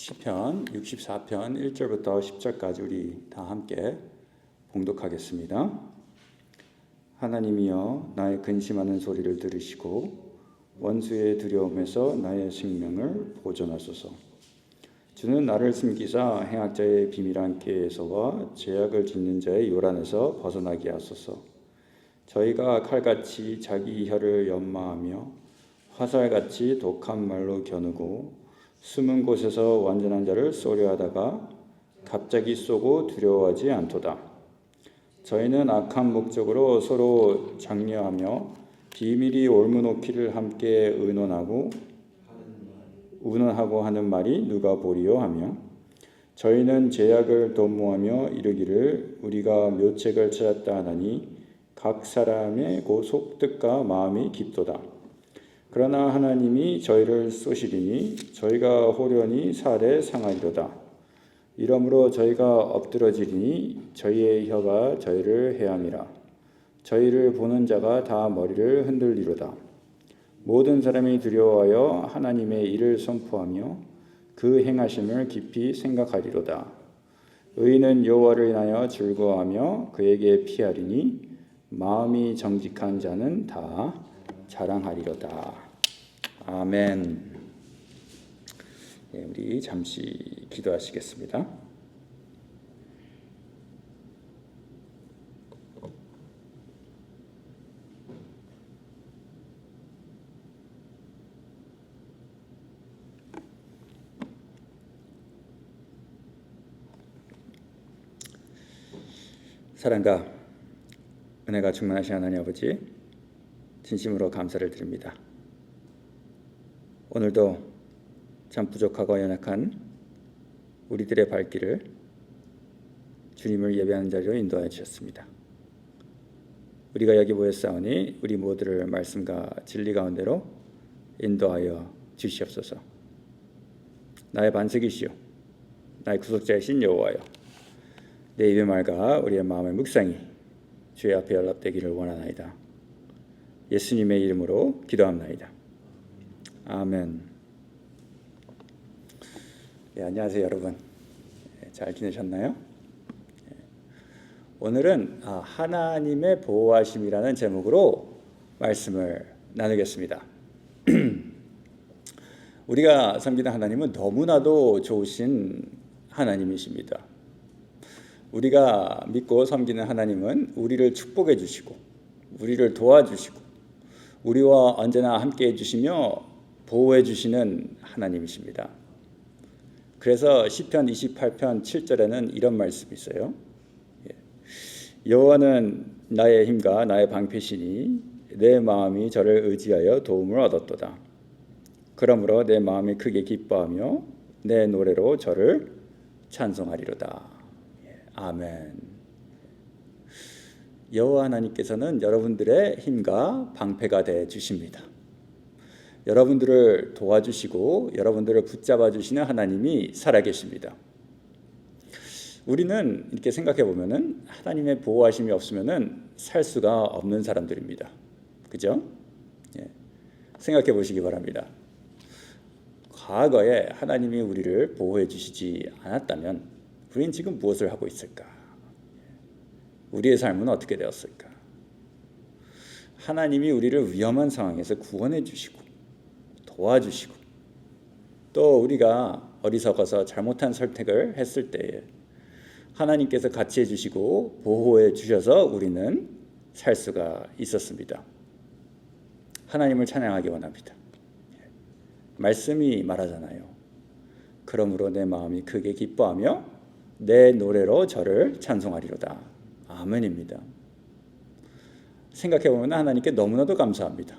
시편 64편 1절부터 10절까지 우리 다 함께 봉독하겠습니다. 하나님이여 나의 근심하는 소리를 들으시고 원수의 두려움에서 나의 생명을 보존하소서. 주는 나를 숨기사 행악자의 비밀한 꾀에서와 죄악을 짓는 자의 요란에서 벗어나게 하소서. 저희가 칼같이 자기 혀를 연마하며 화살같이 독한 말로 겨누고 숨은 곳에서 완전한 자를 쏘려 하다가 갑자기 쏘고 두려워하지 않도다. 저희는 악한 목적으로 서로 장려하며 비밀이 옳무놓기를 함께 의논하고 하는 말이 누가 보리요 하며 저희는 죄악을 도모하며 이르기를 우리가 묘책을 찾았다 하나니 각 사람의 그 속뜻과 마음이 깊도다. 그러나 하나님이 저희를 쏘시리니 저희가 호련히 살에 상하리로다. 이러므로 저희가 엎드러지리니 저희의 혀가 저희를 해함이라. 저희를 보는 자가 다 머리를 흔들리로다. 모든 사람이 두려워하여 하나님의 일을 선포하며 그 행하심을 깊이 생각하리로다. 의인은 여호와를 인하여 즐거워하며 그에게 피하리니 마음이 정직한 자는 다 자랑하리로다. 아멘. 네, 우리 잠시 기도하시겠습니다. 사랑과 은혜가 충만하신 하나님 아버지, 진심으로 감사를 드립니다. 오늘도 참 부족하고 연약한 우리들의 발길을 주님을 예배하는 자리로 인도하여 주셨습니다. 우리가 여기 모였사오니 우리 모두를 말씀과 진리 가운데로 인도하여 주시옵소서. 나의 반석이시오 나의 구속자이신 여호와여, 내 입의 말과 우리의 마음의 묵상이 주의 앞에 연락되기를 원하나이다. 예수님의 이름으로 기도합나이다. 아멘. 네, 안녕하세요 여러분. 잘 지내셨나요? 오늘은 하나님의 보호하심이라는 제목으로 말씀을 나누겠습니다. 우리가 섬기는 하나님은 너무나도 좋으신 하나님이십니다. 우리가 믿고 섬기는 하나님은 우리를 축복해 주시고 우리를 도와주시고 우리와 언제나 함께 해주시며 보호해 주시는 하나님이십니다. 그래서 시편 28편 7절에는 이런 말씀이 있어요. 여호와는 나의 힘과 나의 방패시니 내 마음이 저를 의지하여 도움을 얻었도다. 그러므로 내 마음이 크게 기뻐하며 내 노래로 저를 찬송하리로다. 아멘. 여호와 하나님께서는 여러분들의 힘과 방패가 되어 주십니다. 여러분들을 도와주시고 여러분들을 붙잡아 주시는 하나님이 살아계십니다. 우리는 이렇게 생각해 보면은 하나님의 보호하심이 없으면은 살 수가 없는 사람들입니다. 그죠? 생각해 보시기 바랍니다. 과거에 하나님이 우리를 보호해 주시지 않았다면 우리는 지금 무엇을 하고 있을까? 우리의 삶은 어떻게 되었을까? 하나님이 우리를 위험한 상황에서 구원해 주시고 도와주시고 또 우리가 어리석어서 잘못한 선택을 했을 때에 하나님께서 같이 해주시고 보호해 주셔서 우리는 살 수가 있었습니다. 하나님을 찬양하기 원합니다. 말씀이 말하잖아요. 그러므로 내 마음이 크게 기뻐하며 내 노래로 저를 찬송하리로다. 아멘입니다. 생각해보면 하나님께 너무나도 감사합니다.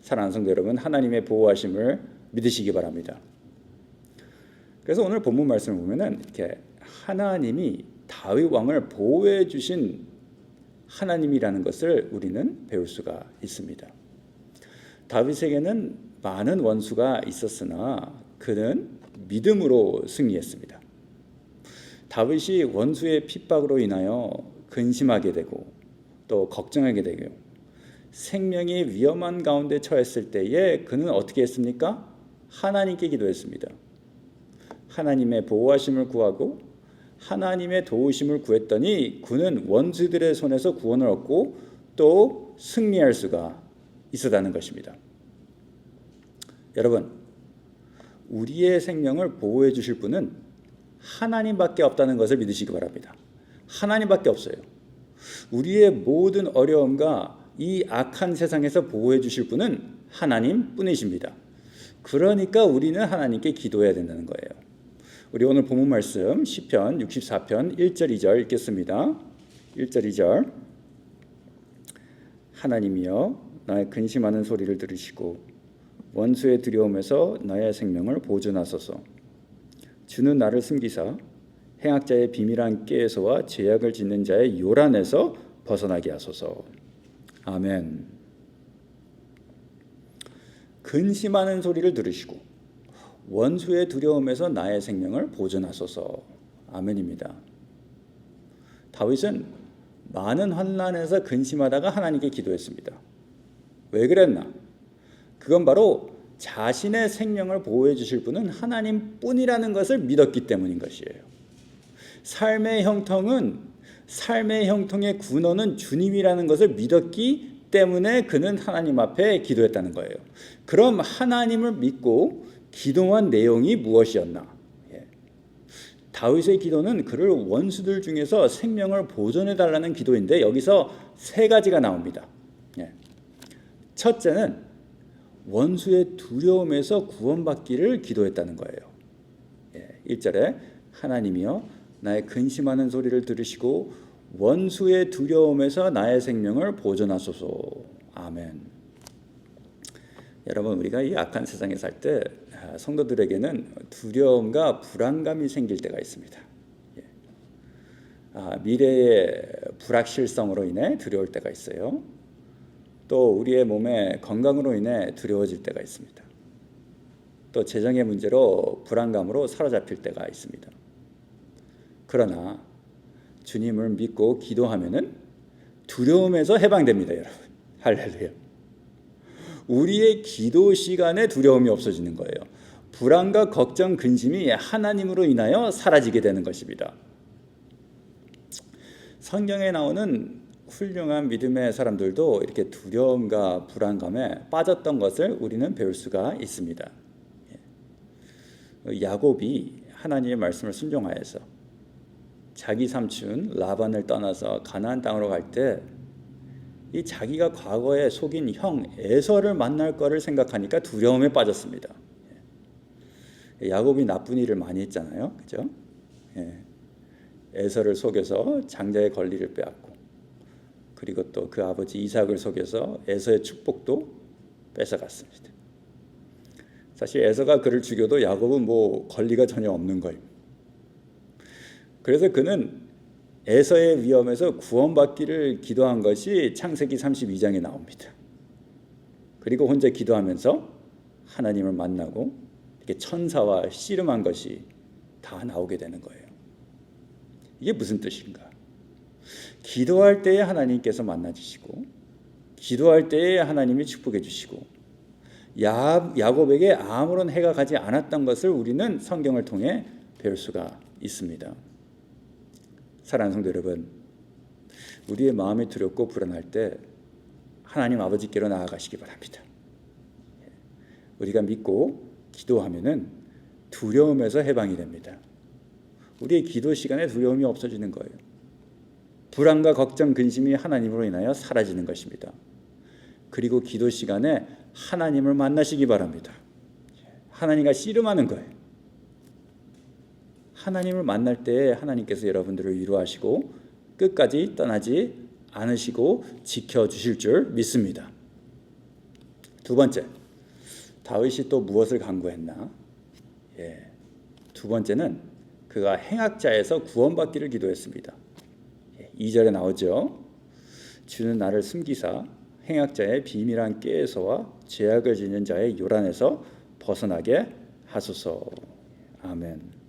사랑하는 성도 여러분, 하나님의 보호하심을 믿으시기 바랍니다. 그래서 오늘 본문 말씀을 보면은 이렇게 하나님이 다윗 왕을 보호해 주신 하나님이라는 것을 우리는 배울 수가 있습니다. 다윗에게는 많은 원수가 있었으나 그는 믿음으로 승리했습니다. 다윗이 원수의 핍박으로 인하여 근심하게 되고 또 걱정하게 되고 생명이 위험한 가운데 처했을 때에 그는 어떻게 했습니까? 하나님께 기도했습니다. 하나님의 보호하심을 구하고 하나님의 도우심을 구했더니 그는 원수들의 손에서 구원을 얻고 또 승리할 수가 있었다는 것입니다. 여러분, 우리의 생명을 보호해 주실 분은 하나님밖에 없다는 것을 믿으시기 바랍니다. 하나님밖에 없어요. 우리의 모든 어려움과 이 악한 세상에서 보호해 주실 분은 하나님 뿐이십니다. 그러니까 우리는 하나님께 기도해야 된다는 거예요. 우리 오늘 본문 말씀 시편 64편 1절 2절 읽겠습니다. 1절 2절 하나님이여 나의 근심하는 소리를 들으시고 원수의 두려움에서 나의 생명을 보존하소서. 주는 나를 숨기사 행악자의 비밀한 꾀에서와 죄악을 짓는 자의 요란에서 벗어나게 하소서. 아멘. 근심하는 소리를 들으시고 원수의 두려움에서 나의 생명을 보존하소서. 아멘입니다. 다윗은 많은 환난에서 근심하다가 하나님께 기도했습니다. 왜 그랬나? 그건 바로 자신의 생명을 보호해 주실 분은 하나님뿐이라는 것을 믿었기 때문인 것이에요. 삶의 형통의 근원은 주님이라는 것을 믿었기 때문에 그는 하나님 앞에 기도했다는 거예요. 그럼 하나님을 믿고 기도한 내용이 무엇이었나? 다윗의 기도는 그를 원수들 중에서 생명을 보존해 달라는 기도인데 여기서 세 가지가 나옵니다. 첫째는 원수의 두려움에서 구원받기를 기도했다는 거예요. 1절에 하나님이여 나의 근심하는 소리를 들으시고 원수의 두려움에서 나의 생명을 보존하소서. 아멘. 여러분, 우리가 이 악한 세상에 살 때 성도들에게는 두려움과 불안감이 생길 때가 있습니다. 미래의 불확실성으로 인해 두려울 때가 있어요. 또 우리의 몸의 건강으로 인해 두려워질 때가 있습니다. 또 재정의 문제로 불안감으로 사로잡힐 때가 있습니다. 그러나 주님을 믿고 기도하면은 두려움에서 해방됩니다, 여러분. 할렐루야. 우리의 기도 시간에 두려움이 없어지는 거예요. 불안과 걱정, 근심이 하나님으로 인하여 사라지게 되는 것입니다. 성경에 나오는 훌륭한 믿음의 사람들도 이렇게 두려움과 불안감에 빠졌던 것을 우리는 배울 수가 있습니다. 야곱이 하나님의 말씀을 순종하여서 자기 삼촌 라반을 떠나서 가나안 땅으로 갈 때 이 자기가 과거에 속인 형 에서를 만날 거를 생각하니까 두려움에 빠졌습니다. 야곱이 나쁜 일을 많이 했잖아요, 그죠? 에서를 속여서 장자의 권리를 빼앗고, 그리고 또 그 아버지 이삭을 속여서 에서의 축복도 뺏어갔습니다. 사실 에서가 그를 죽여도 야곱은 권리가 전혀 없는 거예요. 그래서 그는 에서의 위험에서 구원받기를 기도한 것이 창세기 32장에 나옵니다. 그리고 혼자 기도하면서 하나님을 만나고 이렇게 천사와 씨름한 것이 다 나오게 되는 거예요. 이게 무슨 뜻인가? 기도할 때에 하나님께서 만나주시고 기도할 때에 하나님이 축복해 주시고 야곱에게 아무런 해가 가지 않았던 것을 우리는 성경을 통해 배울 수가 있습니다. 사랑하는 성도 여러분, 우리의 마음이 두렵고 불안할 때 하나님 아버지께로 나아가시기 바랍니다. 우리가 믿고 기도하면은 두려움에서 해방이 됩니다. 우리의 기도 시간에 두려움이 없어지는 거예요. 불안과 걱정, 근심이 하나님으로 인하여 사라지는 것입니다. 그리고 기도 시간에 하나님을 만나시기 바랍니다. 하나님과 씨름하는 거예요. 하나님을 만날 때 하나님께서 여러분들을 위로하시고 끝까지 떠나지 않으시고 지켜주실 줄 믿습니다. 두 번째, 다윗이 또 무엇을 간구했나? 두 번째는 그가 행악자에서 구원받기를 기도했습니다. 2절에 나오죠. 주는 나를 숨기사 행악자의 비밀한 꾀에서와 죄악을 짓는 자의 요란에서 벗어나게 하소서. 아멘.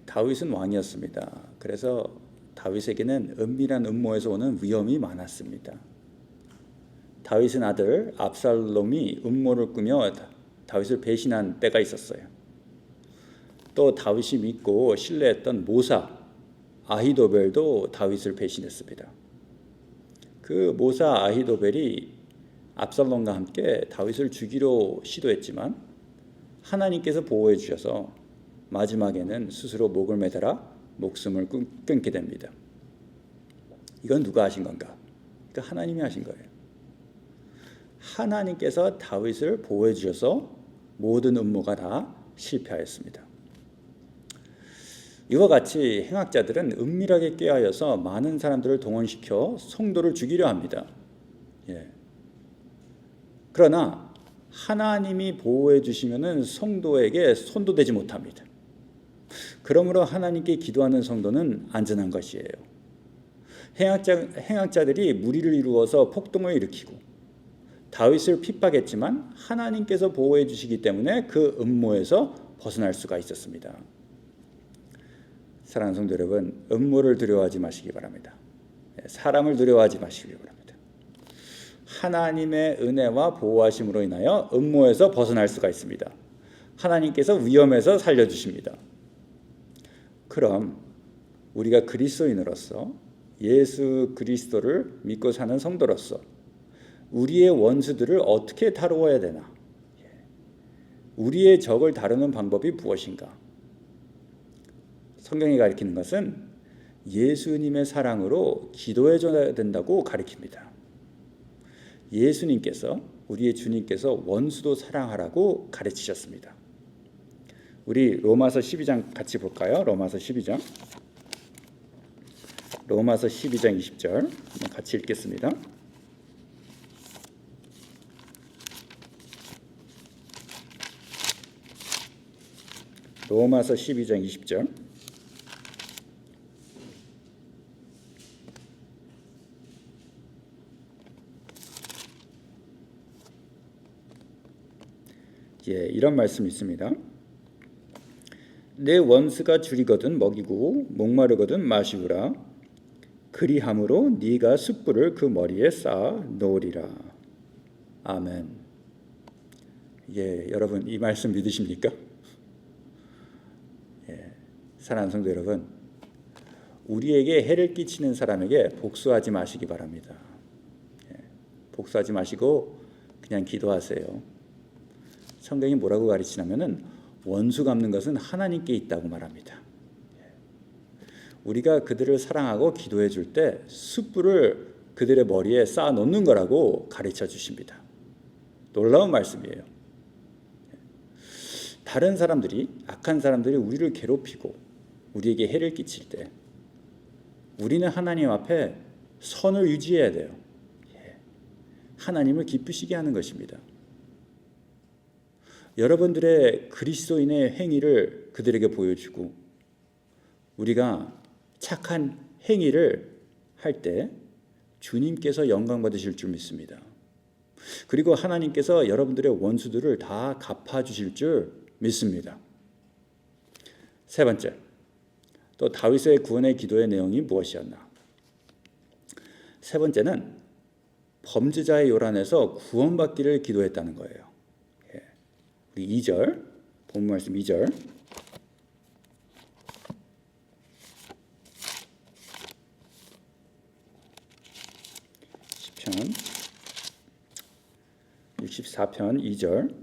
다윗은 왕이었습니다. 그래서 다윗에게는 은밀한 음모에서 오는 위험이 많았습니다. 다윗은 아들 압살롬이 음모를 꾸며 다윗을 배신한 때가 있었어요. 또 다윗이 믿고 신뢰했던 모사 아히도벨도 다윗을 배신했습니다. 그 모사 아히도벨이 압살롬과 함께 다윗을 죽이려 시도했지만 하나님께서 보호해 주셔서 마지막에는 스스로 목을 매달아 목숨을 끊게 됩니다. 이건 누가 하신 건가? 그러니까 하나님이 하신 거예요. 하나님께서 다윗을 보호해 주셔서 모든 음모가 다 실패하였습니다. 이와 같이 행악자들은 은밀하게 꾀하여서 많은 사람들을 동원시켜 성도를 죽이려 합니다. 그러나 하나님이 보호해 주시면은 성도에게 손도 대지 못합니다. 그러므로 하나님께 기도하는 성도는 안전한 것이에요. 행악자들이 무리를 이루어서 폭동을 일으키고 다윗을 핍박했지만 하나님께서 보호해 주시기 때문에 그 음모에서 벗어날 수가 있었습니다. 사랑하는 성도 여러분, 음모를 두려워하지 마시기 바랍니다. 사람을 두려워하지 마시기 바랍니다. 하나님의 은혜와 보호하심으로 인하여 음모에서 벗어날 수가 있습니다. 하나님께서 위험에서 살려주십니다. 그럼 우리가 그리스도인으로서 예수 그리스도를 믿고 사는 성도로서 우리의 원수들을 어떻게 다루어야 되나? 우리의 적을 다루는 방법이 무엇인가? 성경이 가리키는 것은 예수님의 사랑으로 기도해 줘야 된다고 가리킵니다. 예수님께서, 우리의 주님께서 원수도 사랑하라고 가르치셨습니다. 우리 로마서 12장 같이 볼까요? 로마서 12장 20절 같이 읽겠습니다. 로마서 12장 20절. 이런 말씀이 있습니다. 내 원수가 줄이거든 먹이고 목마르거든 마시우라. 그리함으로 네가 숯불을 그 머리에 쌓아 놓으리라. 아멘. 여러분 이 말씀 믿으십니까? 사랑하는 성도 여러분, 우리에게 해를 끼치는 사람에게 복수하지 마시기 바랍니다. 복수하지 마시고 그냥 기도하세요. 성경이 뭐라고 가르치냐면은 원수 갚는 것은 하나님께 있다고 말합니다. 우리가 그들을 사랑하고 기도해 줄 때 숯불을 그들의 머리에 쌓아 놓는 거라고 가르쳐 주십니다. 놀라운 말씀이에요. 다른 사람들이, 악한 사람들이 우리를 괴롭히고 우리에게 해를 끼칠 때 우리는 하나님 앞에 선을 유지해야 돼요. 하나님을 기쁘시게 하는 것입니다. 여러분들의 그리스도인의 행위를 그들에게 보여주고 우리가 착한 행위를 할 때 주님께서 영광 받으실 줄 믿습니다. 그리고 하나님께서 여러분들의 원수들을 다 갚아주실 줄 믿습니다. 세 번째, 또 다윗의 구원의 기도의 내용이 무엇이었나? 세 번째는 범죄자의 요란에서 구원받기를 기도했다는 거예요. 우리 2절, 본문 말씀 2절. 시편 64편 2절.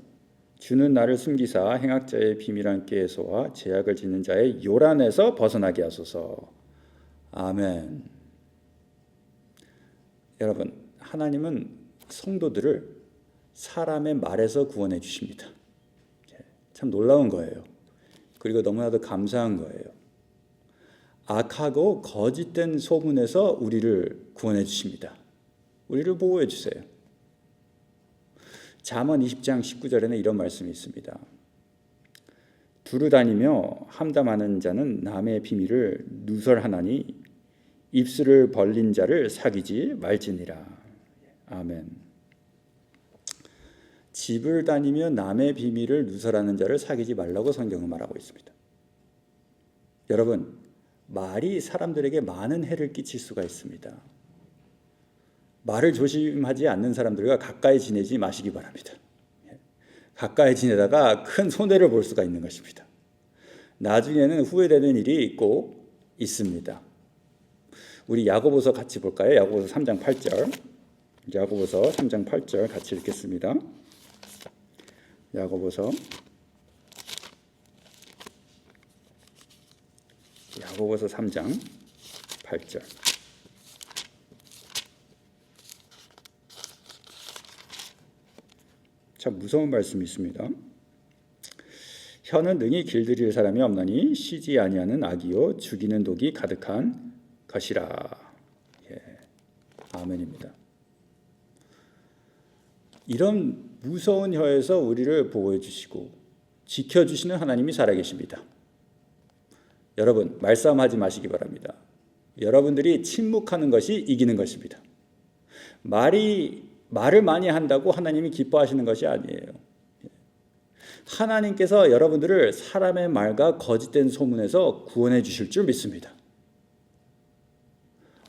주는 나를 숨기사 행악자의 비밀한 꾀에서와 제약을 짓는 자의 요란에서 벗어나게 하소서. 아멘. 여러분, 하나님은 성도들을 사람의 말에서 구원해 주십니다. 참 놀라운 거예요. 그리고 너무나도 감사한 거예요. 악하고 거짓된 소문에서 우리를 구원해 주십니다. 우리를 보호해 주세요. 잠언 20장 19절에는 이런 말씀이 있습니다. 두루 다니며 함담하는 자는 남의 비밀을 누설하나니 입술을 벌린 자를 사귀지 말지니라. 아멘. 집을 다니며 남의 비밀을 누설하는 자를 사귀지 말라고 성경은 말하고 있습니다. 여러분, 말이 사람들에게 많은 해를 끼칠 수가 있습니다. 말을 조심하지 않는 사람들과 가까이 지내지 마시기 바랍니다. 가까이 지내다가 큰 손해를 볼 수가 있는 것입니다. 나중에는 후회되는 일이 꼭 있습니다. 우리 야고보서 같이 볼까요? 야고보서 3장 8절. 야고보서 3장 8절 같이 읽겠습니다. 야고보서 3장 8절. 참 무서운 말씀이 있습니다. 혀는 능히 길들일 사람이 없나니 쉬지 아니하는 악이요 죽이는 독이 가득한 것이라. 예. 아멘입니다. 이런 무서운 혀에서 우리를 보호해 주시고 지켜주시는 하나님이 살아계십니다. 여러분, 말싸움하지 마시기 바랍니다. 여러분들이 침묵하는 것이 이기는 것입니다. 말을 많이 한다고 하나님이 기뻐하시는 것이 아니에요. 하나님께서 여러분들을 사람의 말과 거짓된 소문에서 구원해 주실 줄 믿습니다.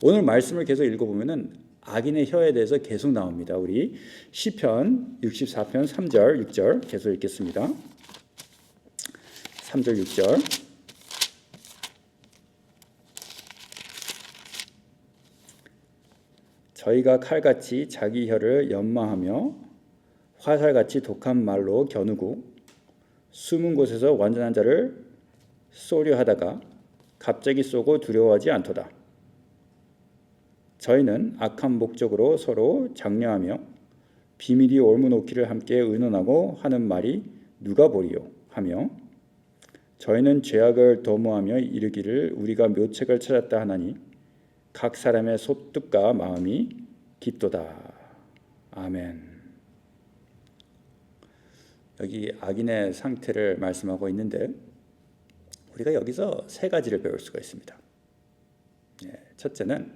오늘 말씀을 계속 읽어보면은 악인의 혀에 대해서 계속 나옵니다. 우리 시편 64편 3절 6절 계속 읽겠습니다. 3절 6절. 저희가 칼같이 자기 혀를 연마하며 화살같이 독한 말로 겨누고 숨은 곳에서 완전한 자를 쏘려 하다가 갑자기 쏘고 두려워하지 않도다. 저희는 악한 목적으로 서로 장려하며 비밀이 올무놓기를 함께 의논하고 하는 말이 누가 보리요 하며 저희는 죄악을 도모하며 이르기를 우리가 묘책을 찾았다 하나니 각 사람의 소뜻과 마음이 깊도다. 아멘. 여기 악인의 상태를 말씀하고 있는데 우리가 여기서 세 가지를 배울 수가 있습니다. 첫째는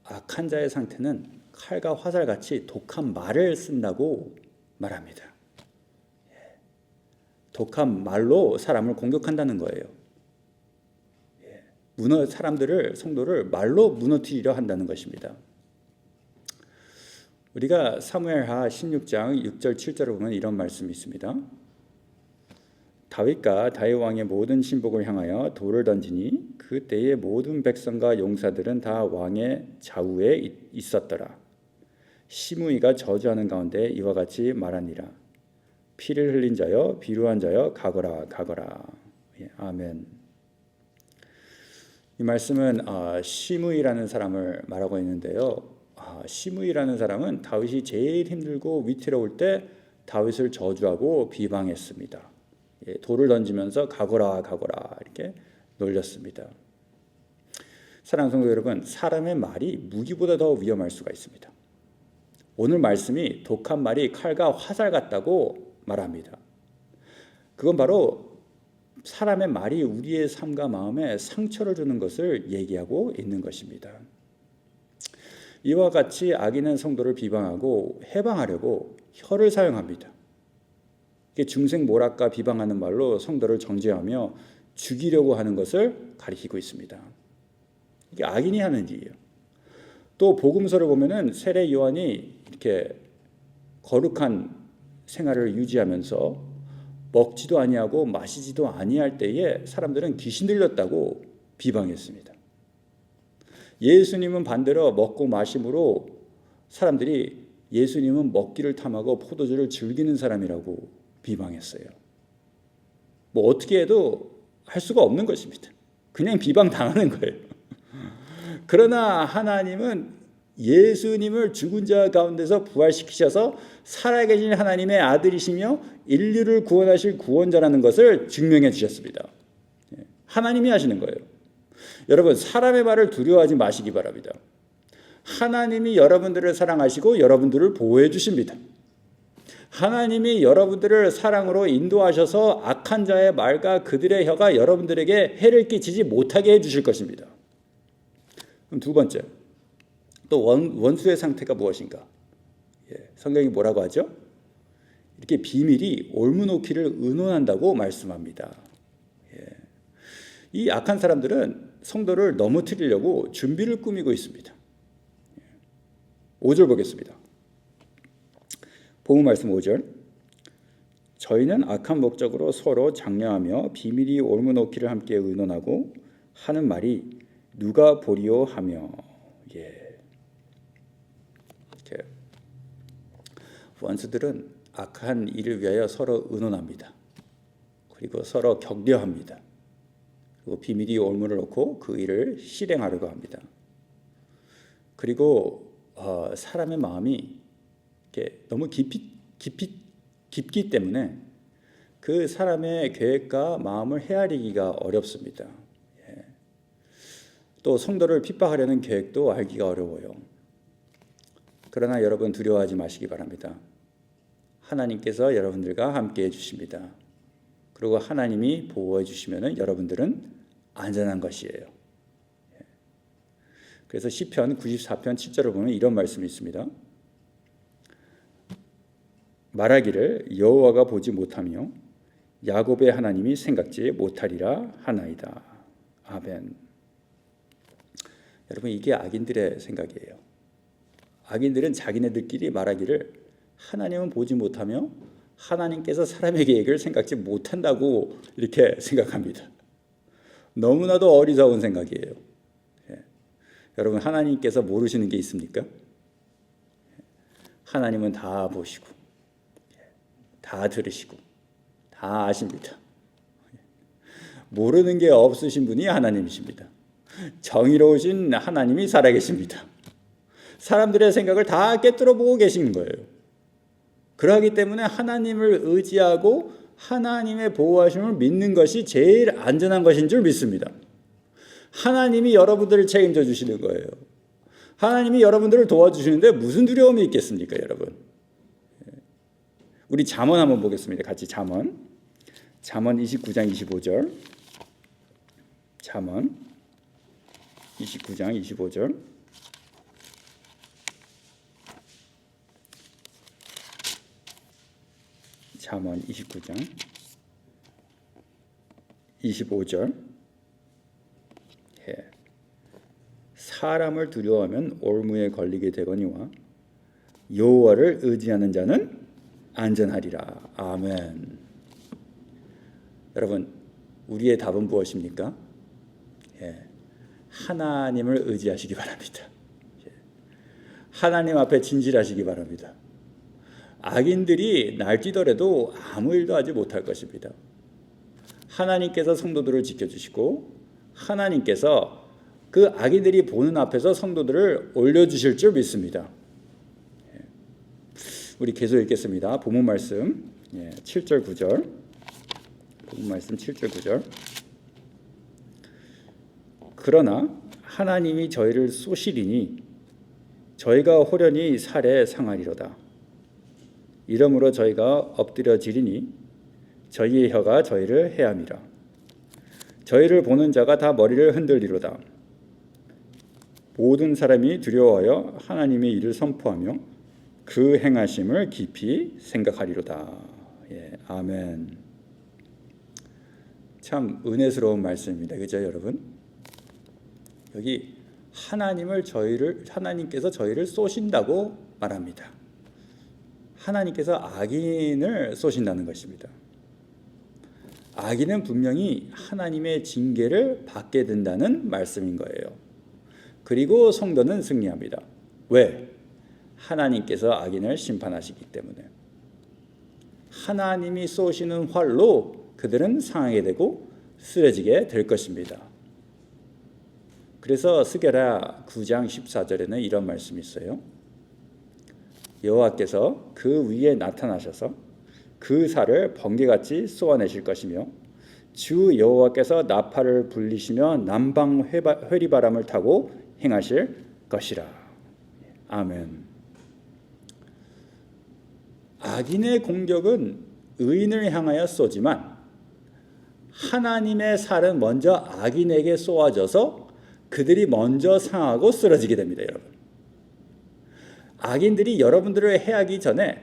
악한 자의 상태는 칼과 화살같이 독한 말을 쓴다고 말합니다. 독한 말로 사람을 공격한다는 거예요. 사람들을, 성도를 말로 무너뜨리려 한다는 것입니다. 우리가 사무엘하 16장 6절 7절을 보면 이런 말씀이 있습니다. 다윗과 다윗 왕의 모든 신복을 향하여 돌을 던지니 그 때의 모든 백성과 용사들은 다 왕의 좌우에 있었더라. 시므이가 저주하는 가운데 이와 같이 말하니라. 피를 흘린 자여 비루한 자여 가거라 가거라. 아멘. 이 말씀은 시므이라는 사람을 말하고 있는데요. 시므이라는 사람은 다윗이 제일 힘들고 위태로울 때 다윗을 저주하고 비방했습니다. 돌을 던지면서 가거라 가거라 이렇게 놀렸습니다. 사랑하는 성도 여러분, 사람의 말이 무기보다 더 위험할 수가 있습니다. 오늘 말씀이 독한 말이 칼과 화살 같다고 말합니다. 그건 바로 사람의 말이 우리의 삶과 마음에 상처를 주는 것을 얘기하고 있는 것입니다. 이와 같이 악인은 성도를 비방하고 해방하려고 혀를 사용합니다. 이게 중생모략과 비방하는 말로 성도를 정죄하며 죽이려고 하는 것을 가리키고 있습니다. 이게 악인이 하는 일이에요. 또 복음서를 보면은 세례 요한이 이렇게 거룩한 생활을 유지하면서 먹지도 아니하고 마시지도 아니할 때에 사람들은 귀신 들렸다고 비방했습니다. 예수님은 반대로 먹고 마심으로 사람들이 예수님은 먹기를 탐하고 포도주를 즐기는 사람이라고 비방했어요. 뭐 어떻게 해도 할 수가 없는 것입니다. 그냥 비방당하는 거예요. 그러나 하나님은 예수님을 죽은 자 가운데서 부활시키셔서 살아계신 하나님의 아들이시며 인류를 구원하실 구원자라는 것을 증명해 주셨습니다. 하나님이 하시는 거예요. 여러분, 사람의 말을 두려워하지 마시기 바랍니다. 하나님이 여러분들을 사랑하시고 여러분들을 보호해 주십니다. 하나님이 여러분들을 사랑으로 인도하셔서 악한 자의 말과 그들의 혀가 여러분들에게 해를 끼치지 못하게 해 주실 것입니다. 그럼 두 번째, 또 원수의 상태가 무엇인가? 성경이 뭐라고 하죠? 이렇게 비밀이 올무놓기를 의논한다고 말씀합니다. 이 악한 사람들은 성도를 넘어뜨리려고 준비를 꾸미고 있습니다. 5절 보겠습니다. 본문 말씀 5절. 저희는 악한 목적으로 서로 장려하며 비밀이 옳무놓기를 함께 의논하고 하는 말이 누가 보리오 하며. 이렇게 원수들은 악한 일을 위하여 서로 의논합니다. 그리고 서로 격려합니다. 그리고 비밀이 옳무를 놓고 그 일을 실행하려고 합니다. 그리고 사람의 마음이 이렇게 너무 깊기 때문에 그 사람의 계획과 마음을 헤아리기가 어렵습니다. 또 성도를 핍박하려는 계획도 알기가 어려워요. 그러나 여러분 두려워하지 마시기 바랍니다. 하나님께서 여러분들과 함께 해주십니다. 그리고 하나님이 보호해 주시면 여러분들은 안전한 것이에요. 그래서 시편 94편 7절을 보면 이런 말씀이 있습니다. 말하기를 여호와가 보지 못하며 야곱의 하나님이 생각지 못하리라 하나이다. 아멘. 여러분 이게 악인들의 생각이에요. 악인들은 자기네들끼리 말하기를 하나님은 보지 못하며 하나님께서 사람의 계획을 생각지 못한다고 이렇게 생각합니다. 너무나도 어리석은 생각이에요. 여러분 하나님께서 모르시는 게 있습니까? 하나님은 다 보시고 다 들으시고 다 아십니다. 모르는 게 없으신 분이 하나님이십니다. 정의로우신 하나님이 살아계십니다. 사람들의 생각을 다 꿰뚫어 보고 계신 거예요. 그러기 때문에 하나님을 의지하고 하나님의 보호하심을 믿는 것이 제일 안전한 것인 줄 믿습니다. 하나님이 여러분들을 책임져 주시는 거예요. 하나님이 여러분들을 도와주시는데 무슨 두려움이 있겠습니까, 여러분? 우리 잠언 한번 보겠습니다. 같이 잠언 29장 25절. 잠언 29장 25절. 잠언 29장 25절. 사람을 두려워하면 올무에 걸리게 되거니와 여호와를 의지하는 자는 안전하리라. 아멘. 여러분 우리의 답은 무엇입니까? 하나님을 의지하시기 바랍니다. 하나님 앞에 진실하시기 바랍니다. 악인들이 날뛰더라도 아무 일도 하지 못할 것입니다. 하나님께서 성도들을 지켜주시고 하나님께서 그 악인들이 보는 앞에서 성도들을 올려주실 줄 믿습니다. 우리 계속 읽겠습니다. 본문 말씀 7절 9절. 본문 말씀 7절 9절. 그러나 하나님이 저희를 쏘시리니 저희가 호련히 살에 상하리로다. 이러므로 저희가 엎드려지리니 저희의 혀가 저희를 해함이라. 저희를 보는 자가 다 머리를 흔들리로다. 모든 사람이 두려워하여 하나님의 일을 선포하며 그 행하심을 깊이 생각하리로다. 아멘. 참 은혜스러운 말씀입니다. 그죠, 여러분? 여기 하나님께서 저희를 쏘신다고 말합니다. 하나님께서 악인을 쏘신다는 것입니다. 악인은 분명히 하나님의 징계를 받게 된다는 말씀인 거예요. 그리고 성도는 승리합니다. 왜? 하나님께서 악인을 심판하시기 때문에. 하나님이 쏘시는 활로 그들은 상하게 되고 쓰러지게 될 것입니다. 그래서 스게라 9장 14절에는 이런 말씀이 있어요. 여호와께서 그 위에 나타나셔서 그 살을 번개같이 쏘아내실 것이며 주 여호와께서 나팔을 불리시며 남방 회리바람을 타고 행하실 것이라. 아멘. 악인의 공격은 의인을 향하여 쏘지만 하나님의 살은 먼저 악인에게 쏘아져서 그들이 먼저 상하고 쓰러지게 됩니다, 여러분. 악인들이 여러분들을 해하기 전에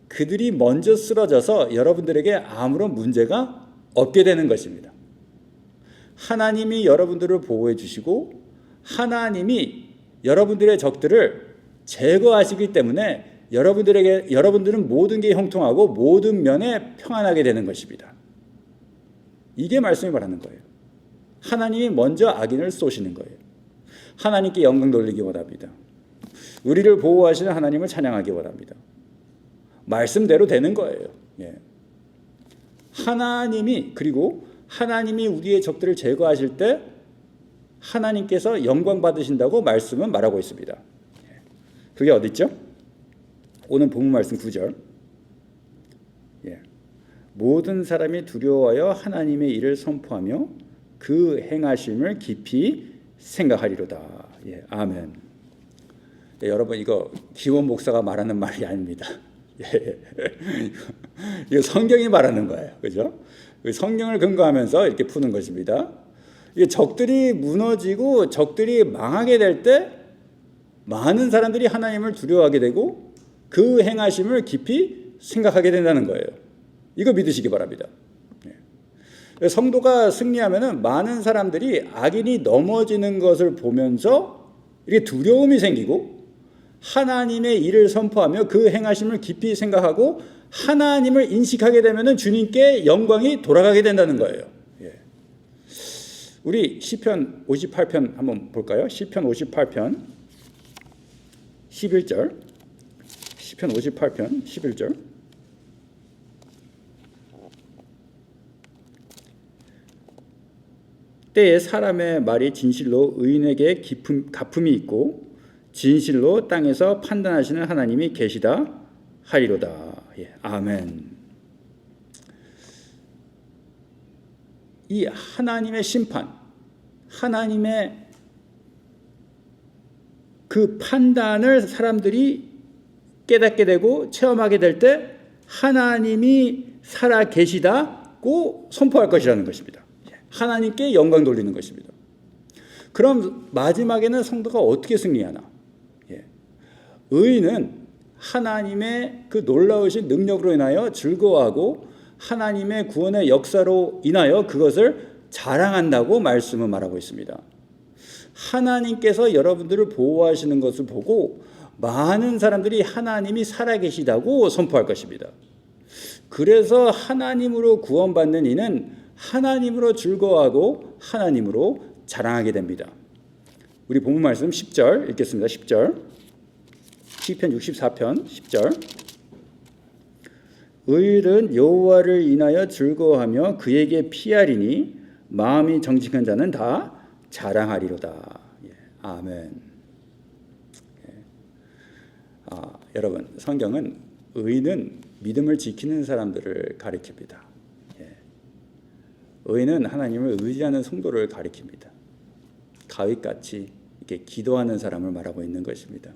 그들이 먼저 쓰러져서 여러분들에게 아무런 문제가 없게 되는 것입니다. 하나님이 여러분들을 보호해 주시고 하나님이 여러분들의 적들을 제거하시기 때문에 여러분들은 모든 게 형통하고 모든 면에 평안하게 되는 것입니다. 이게 말씀이 말하는 거예요. 하나님이 먼저 악인을 쏘시는 거예요. 하나님께 영광 돌리기 원합니다. 우리를 보호하시는 하나님을 찬양하기 원합니다. 말씀대로 되는 거예요. 예. 그리고 하나님이 우리의 적들을 제거하실 때 하나님께서 영광 받으신다고 말씀은 말하고 있습니다. 그게 어디 있죠? 오늘 본문 말씀 9절. 예. 모든 사람이 두려워하여 하나님의 일을 선포하며 그 행하심을 깊이 생각하리로다. 예. 아멘. 예, 여러분 이거 기원 목사가 말하는 말이 아닙니다. 예. 이거 성경이 말하는 거예요. 그죠? 성경을 근거하면서 이렇게 푸는 것입니다. 이게 적들이 무너지고 적들이 망하게 될 때 많은 사람들이 하나님을 두려워하게 되고 그 행하심을 깊이 생각하게 된다는 거예요. 이거 믿으시기 바랍니다. 성도가 승리하면은 많은 사람들이 악인이 넘어지는 것을 보면서 이렇게 두려움이 생기고 하나님의 일을 선포하며 그 행하심을 깊이 생각하고 하나님을 인식하게 되면은 주님께 영광이 돌아가게 된다는 거예요. 예. 우리 시편 58편 한번 볼까요? 시편 58편 11절. 시편 58편 11절. 때에 사람의 말이 진실로 의인에게 가품이 있고 진실로 땅에서 판단하시는 하나님이 계시다 하리로다. 예, 아멘. 이 하나님의 심판, 하나님의 그 판단을 사람들이 깨닫게 되고 체험하게 될 때 하나님이 살아 계시다고 선포할 것이라는 것입니다. 하나님께 영광 돌리는 것입니다. 그럼 마지막에는 성도가 어떻게 승리하나? 의인은 하나님의 그 놀라우신 능력으로 인하여 즐거워하고 하나님의 구원의 역사로 인하여 그것을 자랑한다고 말씀은 말하고 있습니다. 하나님께서 여러분들을 보호하시는 것을 보고 많은 사람들이 하나님이 살아계시다고 선포할 것입니다. 그래서 하나님으로 구원받는 이는 하나님으로 즐거워하고 하나님으로 자랑하게 됩니다. 우리 본문 말씀 10절 읽겠습니다. 10절. 시편 64편 10절. 의인은 여호와를 인하여 즐거워하며 그에게 피하리니 마음이 정직한 자는 다 자랑하리로다. 예, 아멘. 예. 여러분 성경은 의인은 믿음을 지키는 사람들을 가리킵니다. 예. 의인은 하나님을 의지하는 성도를 가리킵니다. 다윗같이 이렇게 기도하는 사람을 말하고 있는 것입니다.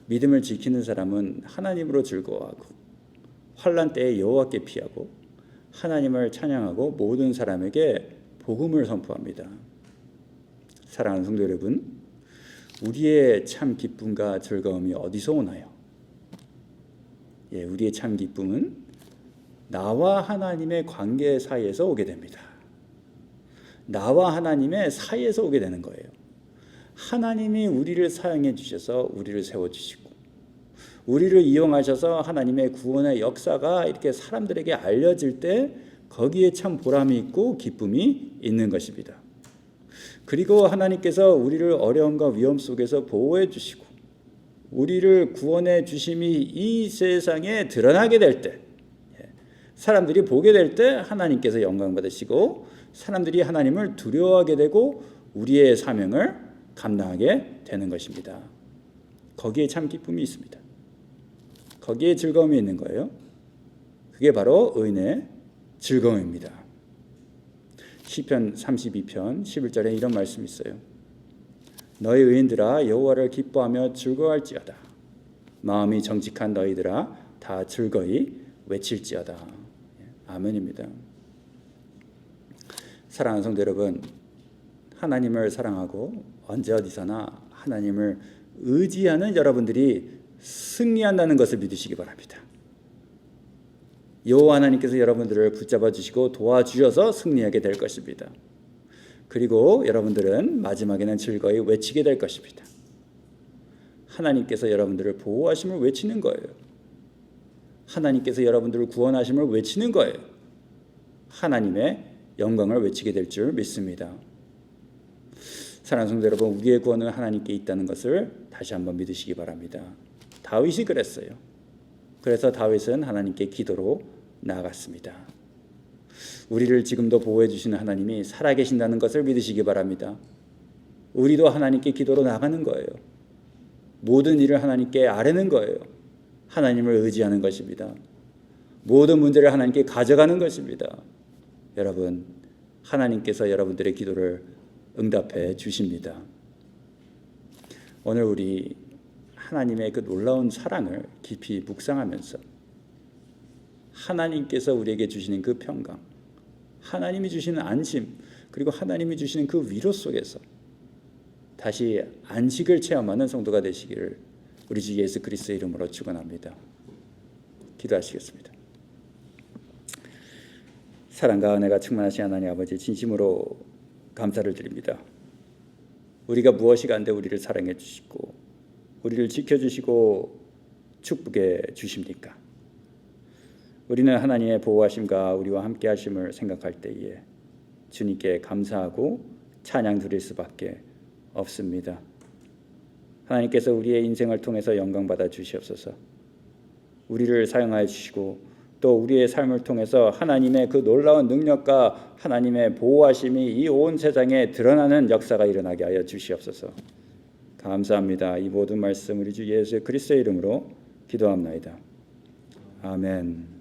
믿음을 지키는 사람은 하나님으로 즐거워하고 환난 때에 여호와께 피하고 하나님을 찬양하고 모든 사람에게 복음을 선포합니다. 사랑하는 성도 여러분, 우리의 참 기쁨과 즐거움이 어디서 오나요? 예, 우리의 참 기쁨은 나와 하나님의 관계 사이에서 오게 됩니다. 나와 하나님의 사이에서 오게 되는 거예요. 하나님이 우리를 사용해 주셔서 우리를 세워주시고 우리를 이용하셔서 하나님의 구원의 역사가 이렇게 사람들에게 알려질 때 거기에 참 보람이 있고 기쁨이 있는 것입니다. 그리고 하나님께서 우리를 어려움과 위험 속에서 보호해 주시고 우리를 구원해 주심이 이 세상에 드러나게 될 때 사람들이 보게 될 때 하나님께서 영광 받으시고 사람들이 하나님을 두려워하게 되고 우리의 사명을 감당하게 되는 것입니다. 거기에 참 기쁨이 있습니다. 거기에 즐거움이 있는 거예요. 그게 바로 의인의 즐거움입니다. 시편 32편 11절에 이런 말씀이 있어요. 너희 의인들아 여호와를 기뻐하며 즐거워할지어다. 마음이 정직한 너희들아 다 즐거이 외칠지어다. 아멘입니다. 사랑하는 성도 여러분, 하나님을 사랑하고 언제 어디서나 하나님을 의지하는 여러분들이 승리한다는 것을 믿으시기 바랍니다. 여호와 하나님께서 여러분들을 붙잡아 주시고 도와주셔서 승리하게 될 것입니다. 그리고 여러분들은 마지막에는 즐거이 외치게 될 것입니다. 하나님께서 여러분들을 보호하심을 외치는 거예요. 하나님께서 여러분들을 구원하심을 외치는 거예요. 하나님의 영광을 외치게 될 줄 믿습니다. 사랑하는 성도 여러분, 우리의 구원은 하나님께 있다는 것을 다시 한번 믿으시기 바랍니다. 다윗이 그랬어요. 그래서 다윗은 하나님께 기도로 나아갔습니다. 우리를 지금도 보호해 주시는 하나님이 살아계신다는 것을 믿으시기 바랍니다. 우리도 하나님께 기도로 나가는 거예요. 모든 일을 하나님께 아뢰는 거예요. 하나님을 의지하는 것입니다. 모든 문제를 하나님께 가져가는 것입니다. 여러분, 하나님께서 여러분들의 기도를 응답해 주십니다. 오늘 우리 하나님의 그 놀라운 사랑을 깊이 묵상하면서 하나님께서 우리에게 주시는 그 평강, 하나님이 주시는 안심, 그리고 하나님이 주시는 그 위로 속에서 다시 안식을 체험하는 성도가 되시기를 우리 주 예수 그리스도의 이름으로 축원합니다. 기도하시겠습니다. 사랑과 은혜가 충만하신 하나님 아버지, 진심으로 감사를 드립니다. 우리가 무엇이 간데 우리를 사랑해 주시고 우리를 지켜주시고 축복해 주십니까? 우리는 하나님의 보호하심과 우리와 함께 하심을 생각할 때에 주님께 감사하고 찬양 드릴 수밖에 없습니다. 하나님께서 우리의 인생을 통해서 영광 받아 주시옵소서. 우리를 사용하여 주시고 또 우리의 삶을 통해서 하나님의 그 놀라운 능력과 하나님의 보호하심이 이 온 세상에 드러나는 역사가 일어나게 하여 주시옵소서. 감사합니다. 이 모든 말씀 우리 주 예수 그리스도의 이름으로 기도합나이다. 아멘.